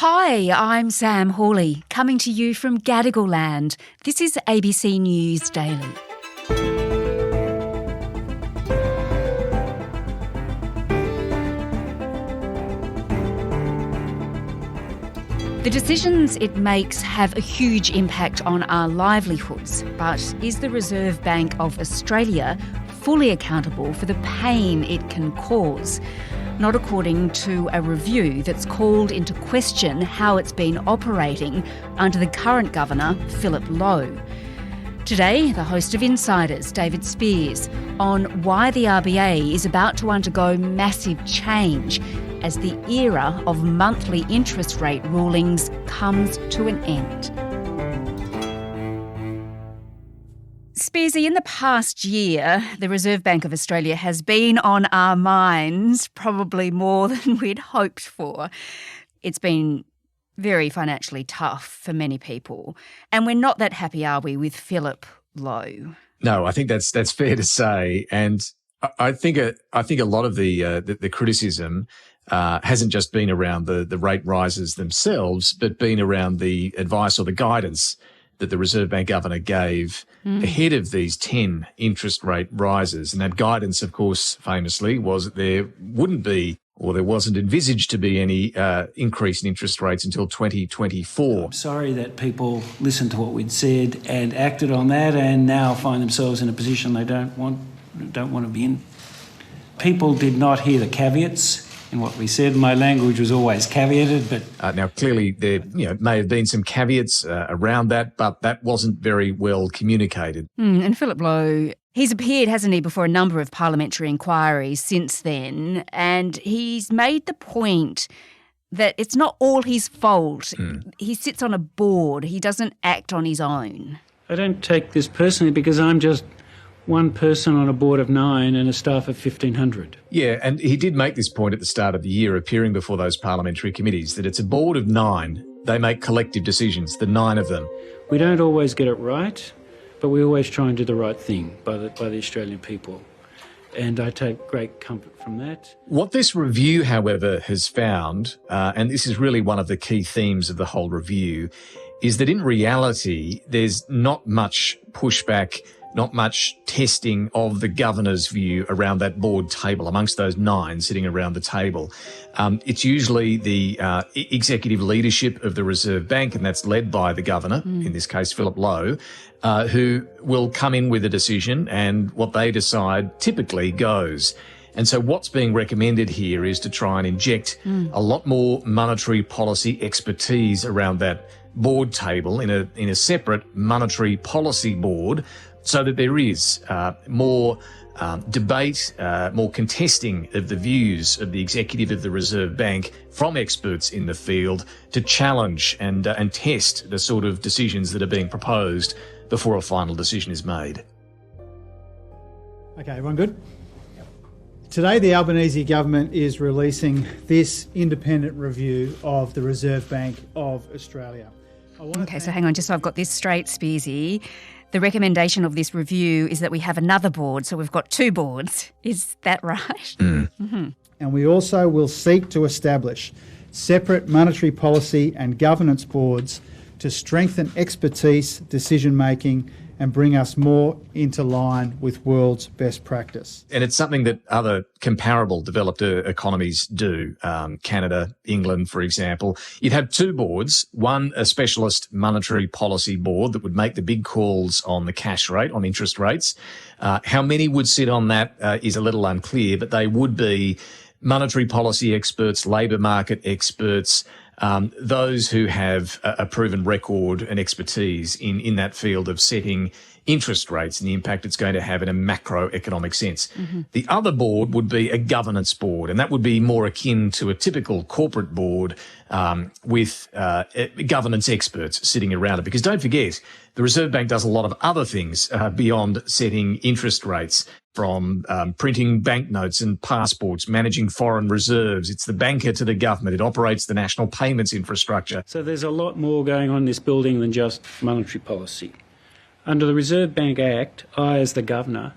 Hi, I'm Sam Hawley, coming to you from Gadigal Land. This is ABC News Daily. The decisions it makes have a huge impact on our livelihoods, but is the Reserve Bank of Australia fully accountable for the pain it can cause? Not according to a review that's called into question how it's been operating under the current governor, Philip Lowe. Today, the host of Insiders, David Spears, on why the RBA is about to undergo massive change as the era of monthly interest rate rulings comes to an end. Spearsy, in the past year, the Reserve Bank of Australia has been on our minds probably more than we'd hoped for. It's been very financially tough for many people. And we're not that happy, are we, with Philip Lowe? No, I think that's fair to say. And I think a lot of the criticism hasn't just been around the rate rises themselves, but been around the advice or the guidance that the Reserve Bank governor gave ahead of these 10 interest rate rises. And that guidance, of course, famously was that there wouldn't be, or there wasn't envisaged to be any increase in interest rates until 2024. I'm sorry that people listened to what we'd said and acted on that and now find themselves in a position they don't want to be in. People did not hear the caveats in what we said. My language was always caveated, but now clearly there may have been some caveats around that, but that wasn't very well communicated. And Philip Lowe, he's appeared, hasn't he, before a number of parliamentary inquiries since then, and he's made the point that it's not all his fault. He sits on a board. He doesn't act on his own. I don't take this personally because I'm just one person on a board of 9 and a staff of 1,500. Yeah, and he did make this point at the start of the year, appearing before those parliamentary committees, that it's a board of 9. They make collective decisions, the 9 of them. We don't always get it right, but we always try and do the right thing by the Australian people. And I take great comfort from that. What this review, however, has found, and this is really one of the key themes of the whole review, is that in reality, there's not much pushback, not much testing of the governor's view around that board table, amongst those 9 sitting around the table. It's usually the executive leadership of the Reserve Bank, and that's led by the governor, in this case Philip Lowe, who will come in with a decision, and what they decide typically goes. And so what's being recommended here is to try and inject a lot more monetary policy expertise around that board table in a separate monetary policy board, so that there is more debate, more contesting of the views of the executive of the Reserve Bank from experts in the field to challenge and test the sort of decisions that are being proposed before a final decision is made. Okay, everyone good? Today, the Albanese government is releasing this independent review of the Reserve Bank of Australia. Okay, so hang on, just so I've got this straight, Spearsy. The recommendation of this review is that we have another board, so we've got 2 boards. Is that right? And we also will seek to establish separate monetary policy and governance boards to strengthen expertise, decision-making, and bring us more into line with world's best practice. And it's something that other comparable developed economies do. Canada, England, for example. You'd have 2 boards, one a specialist monetary policy board that would make the big calls on the cash rate, on interest rates. How many would sit on that is a little unclear, but they would be monetary policy experts, labour market experts, those who have a proven record and expertise in that field of setting interest rates and the impact it's going to have in a macroeconomic sense. The other board would be a governance board, and that would be more akin to a typical corporate board with governance experts sitting around it. Because don't forget, the Reserve Bank does a lot of other things beyond setting interest rates, from printing banknotes and passports, managing foreign reserves. It's the banker to the government. It operates the national payments infrastructure. So there's a lot more going on in this building than just monetary policy. Under the Reserve Bank Act, I, as the Governor,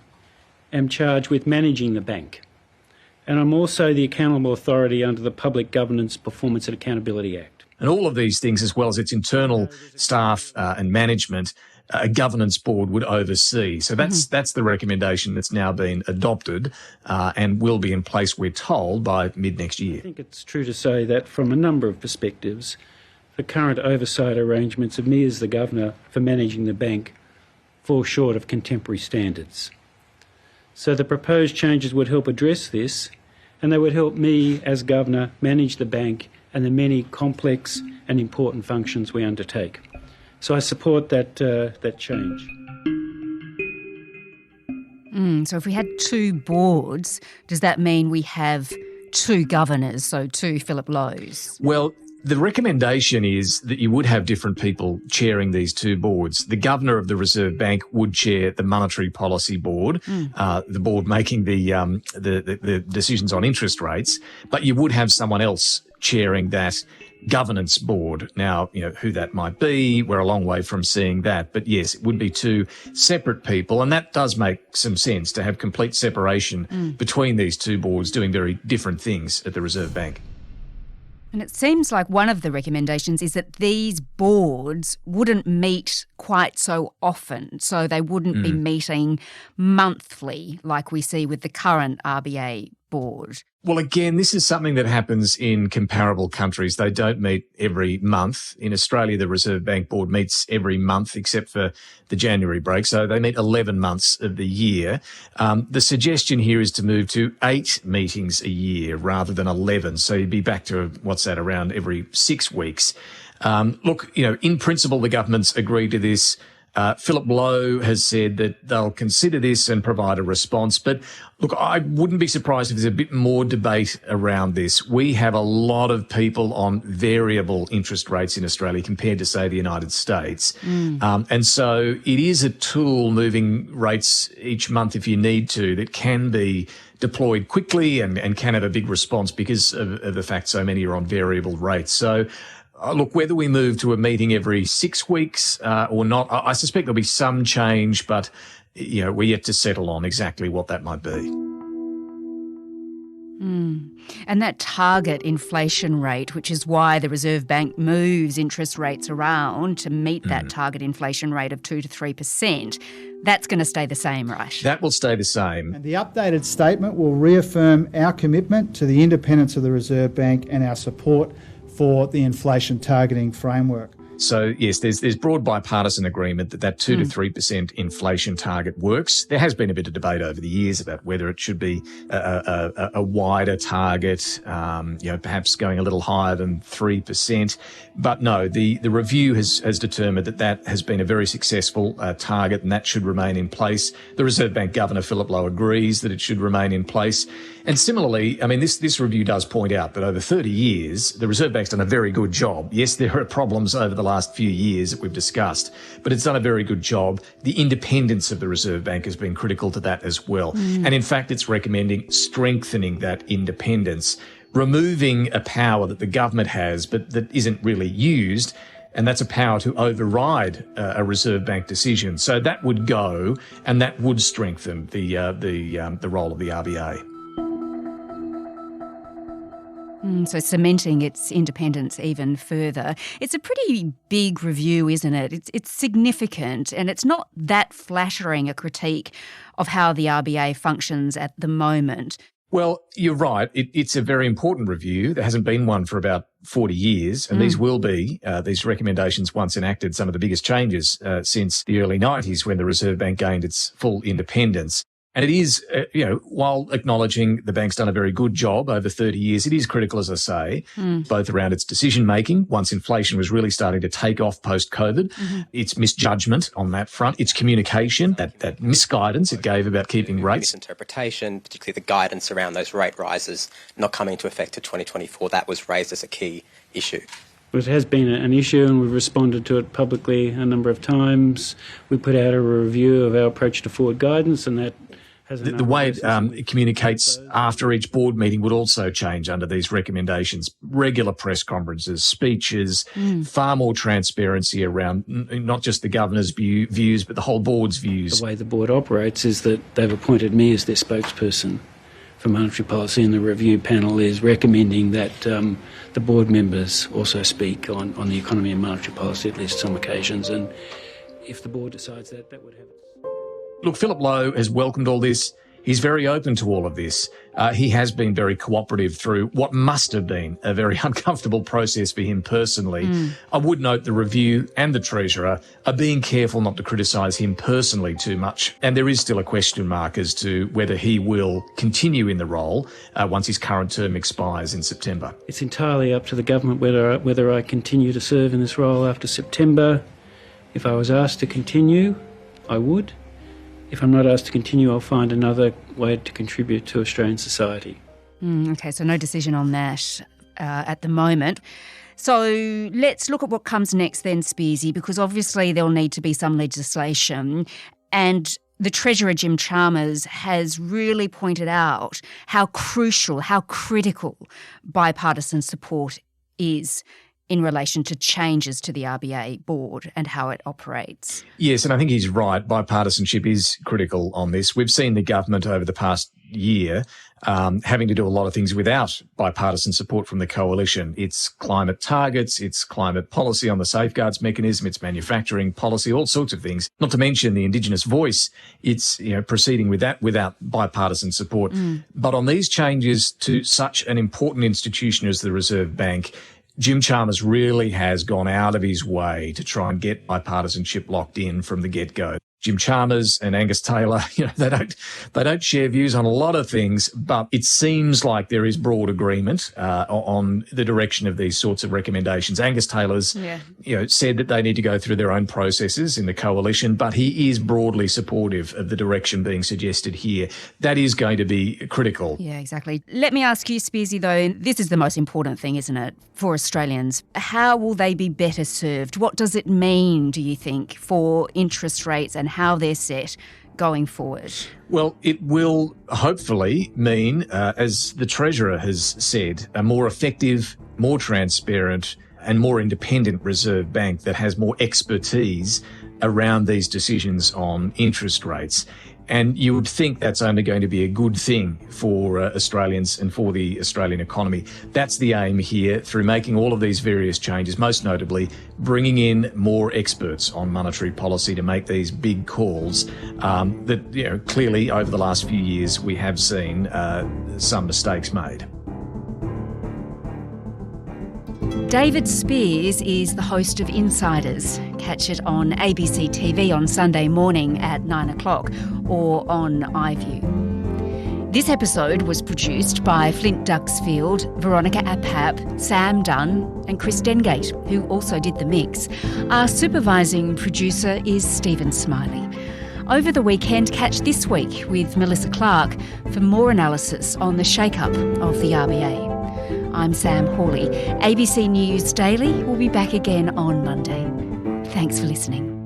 am charged with managing the bank. And I'm also the accountable authority under the Public Governance, Performance and Accountability Act. And all of these things, as well as its internal staff and management, a governance board would oversee. So that's the recommendation that's now been adopted and will be in place, we're told, by mid-next year. I think it's true to say that from a number of perspectives, the current oversight arrangements of me as the Governor for managing the bank fall short of contemporary standards. So the proposed changes would help address this, and they would help me as Governor manage the bank and the many complex and important functions we undertake. So I support that change. So if we had two boards, does that mean we have two governors, so two Philip Lows? Well, the recommendation is that you would have different people chairing these two boards. The Governor of the Reserve Bank would chair the Monetary Policy Board, the board making the decisions on interest rates, but you would have someone else chairing that governance board. Now, who that might be, we're a long way from seeing that. But yes, it would be two separate people. And that does make some sense to have complete separation between these two boards doing very different things at the Reserve Bank. And it seems like one of the recommendations is that these boards wouldn't meet quite so often. So they wouldn't be meeting monthly like we see with the current RBA board. Well, again, this is something that happens in comparable countries. They don't meet every month. In Australia, the Reserve Bank Board meets every month except for the January break. So they meet 11 months of the year. The suggestion here is to move to 8 meetings a year rather than 11. So you'd be back to, around every 6 weeks. Look, in principle, the government's agreed to this. Philip Lowe has said that they'll consider this and provide a response. But look, I wouldn't be surprised if there's a bit more debate around this. We have a lot of people on variable interest rates in Australia compared to, say, the United States. And so it is a tool, moving rates each month if you need to, that can be deployed quickly and can have a big response because of the fact so many are on variable rates. So look, whether we move to a meeting every 6 weeks or not, I suspect there'll be some change, but we're yet to settle on exactly what that might be. And that target inflation rate, which is why the Reserve Bank moves interest rates around to meet that target inflation rate of 2 to 3%, that's going to stay the same, right? That will stay the same. And the updated statement will reaffirm our commitment to the independence of the Reserve Bank and our support for the inflation targeting framework. So, yes, there's broad bipartisan agreement that 2 to 3% inflation target works. There has been a bit of debate over the years about whether it should be a wider target, perhaps going a little higher than 3%. But no, the review has determined that has been a very successful target and that should remain in place. The Reserve Bank Governor, Philip Lowe, agrees that it should remain in place. And similarly, this review does point out that over 30 years, the Reserve Bank's done a very good job. Yes, there are problems over the last few years that we've discussed, but it's done a very good job. The independence of the Reserve Bank has been critical to that as well. And in fact, it's recommending strengthening that independence, removing a power that the government has but that isn't really used, and that's a power to override a Reserve Bank decision. So that would go, and that would strengthen the role of the RBA. So cementing its independence even further. It's a pretty big review, isn't it? It's significant, and it's not that flattering a critique of how the RBA functions at the moment. Well, you're right. It's a very important review. There hasn't been one for about 40 years, and these will be, these recommendations once enacted, some of the biggest changes since the early 90s when the Reserve Bank gained its full independence. And it is, while acknowledging the bank's done a very good job over 30 years, it is critical, as I say, both around its decision-making, once inflation was really starting to take off post-COVID, its misjudgment on that front, its communication, that misguidance it gave about keeping rates. Misinterpretation, particularly the guidance around those rate rises not coming into effect to 2024, that was raised as a key issue. It has been an issue and we've responded to it publicly a number of times. We put out a review of our approach to forward guidance, and that the way it communicates after each board meeting would also change under these recommendations. Regular press conferences, speeches, far more transparency around not just the governor's views, but the whole board's views. The way the board operates is that they've appointed me as their spokesperson for Monetary Policy and the review panel is recommending that the board members also speak on the economy and monetary policy, at least some occasions, and if the board decides that, that would have it. Look, Philip Lowe has welcomed all this. He's very open to all of this. He has been very cooperative through what must have been a very uncomfortable process for him personally. I would note the review and the Treasurer are being careful not to criticise him personally too much. And there is still a question mark as to whether he will continue in the role once his current term expires in September. It's entirely up to the government whether I continue to serve in this role after September. If I was asked to continue, I would. If I'm not asked to continue, I'll find another way to contribute to Australian society. Okay, so no decision on that at the moment. So let's look at what comes next then, Spearsy, because obviously there'll need to be some legislation. And the Treasurer, Jim Chalmers, has really pointed out how crucial, how critical bipartisan support is in relation to changes to the RBA board and how it operates. Yes, and I think he's right. Bipartisanship is critical on this. We've seen the government over the past year having to do a lot of things without bipartisan support from the coalition. It's climate targets, it's climate policy on the safeguards mechanism, it's manufacturing policy, all sorts of things. Not to mention the Indigenous voice. It's proceeding with that without bipartisan support. But on these changes to such an important institution as the Reserve Bank, Jim Chalmers really has gone out of his way to try and get bipartisanship locked in from the get-go. Jim Chalmers and Angus Taylor, they don't share views on a lot of things, but it seems like there is broad agreement on the direction of these sorts of recommendations. Angus Taylor's, said that they need to go through their own processes in the coalition, but he is broadly supportive of the direction being suggested here. That is going to be critical. Yeah, exactly. Let me ask you, Spearsy, though, this is the most important thing, isn't it, for Australians? How will they be better served? What does it mean, do you think, for interest rates and how they're set going forward? Well, it will hopefully mean, as the Treasurer has said, a more effective, more transparent and more independent Reserve Bank that has more expertise around these decisions on interest rates. And you would think that's only going to be a good thing for Australians and for the Australian economy. That's the aim here through making all of these various changes, most notably bringing in more experts on monetary policy to make these big calls that, clearly over the last few years we have seen some mistakes made. David Spears is the host of Insiders. Catch it on ABC TV on Sunday morning at 9 o'clock or on iView. This episode was produced by Flint Duxfield, Veronica Apap, Sam Dunn and Chris Dengate, who also did the mix. Our supervising producer is Stephen Smiley. Over the weekend, catch This Week with Melissa Clark for more analysis on the shake-up of the RBA. I'm Sam Hawley. ABC News Daily will be back again on Monday. Thanks for listening.